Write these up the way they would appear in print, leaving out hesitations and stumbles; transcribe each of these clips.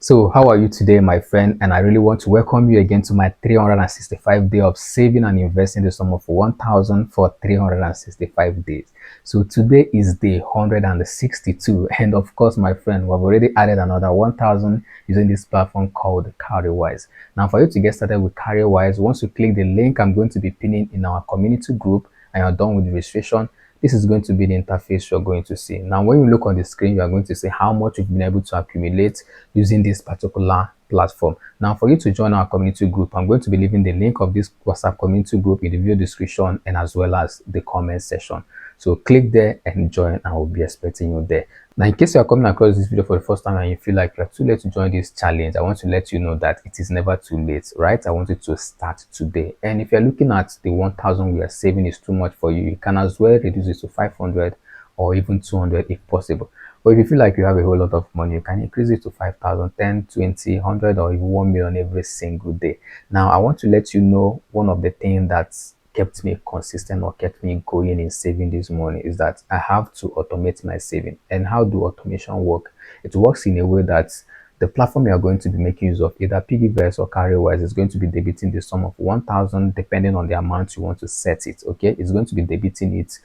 So, how are you today, my friend? And I really want to welcome you again to my 365 day of saving and investing the sum of 1,000 for 365 days. So, today is day 162. And of course, my friend, we've already added another 1,000 using this platform called Cowrywise. Now, for you to get started with Cowrywise, once you click the link I'm going to be pinning in our community group and you're done with the registration, this is going to be the interface you're going to see. Now, when you look on the screen, you are going to see how much you've been able to accumulate using this particular platform. Now, for you to join our community group, I'm going to be leaving the link of this WhatsApp community group in the video description and as well as the comment section. So click there and join. I will be expecting you there. Now, in case you are coming across this video for the first time and you feel like you're too late to join this challenge, I want to let you know that it is never too late, right? I want you to start today. And if you're looking at the 1,000 we are saving is too much for you, you can as well reduce it to 500 or even 200 if possible. But if you feel like you have a whole lot of money, you can increase it to 5,000, 10, 20, 100, or even 1 million every single day. Now, I want to let you know one of the things that's kept me consistent or kept me going in saving this money is that I have to automate my saving. And how do automation work? It works in a way that the platform you are going to be making use of, either Piggyvest or Cowrywise, is going to be debiting the sum of 1,000 depending on the amount you want to set it. Okay, it's going to be debiting it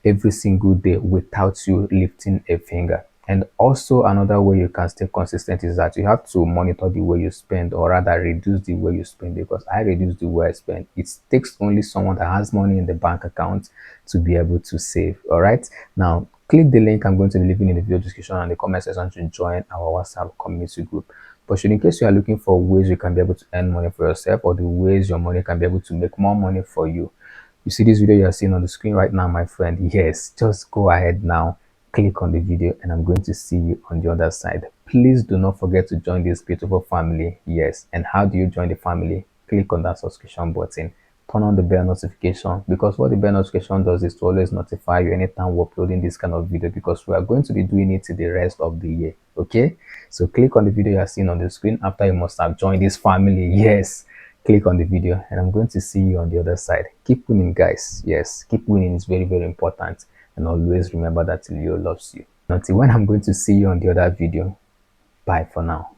every single day without you lifting a finger. And also another way you can stay consistent is that you have to monitor the way you spend, or rather reduce the way you spend, because I reduce the way I spend. It takes only someone that has money in the bank account to be able to save. All right, now click the link I'm going to be leaving in the video description and the comment section to join our WhatsApp community group. But should in case you are looking for ways you can be able to earn money for yourself, or the ways your money can be able to make more money for you, you see this video you are seeing on the screen right now, my friend? Yes, just go ahead now, click on the video, and I'm going to see you on the other side. Please do not forget to join this beautiful family. Yes, and how do you join the family? Click on that subscription button, turn on the bell notification, because what the bell notification does is to always notify you anytime we're uploading this kind of video, because we are going to be doing it the rest of the year. Okay, so click on the video you are seeing on the screen after you must have joined this family. Yes, click on the video, and I'm going to see you on the other side. Keep winning, guys. Yes, keep winning is very, very important. And always remember that Leo loves you. Until when I'm going to see you on the other video. Bye for now.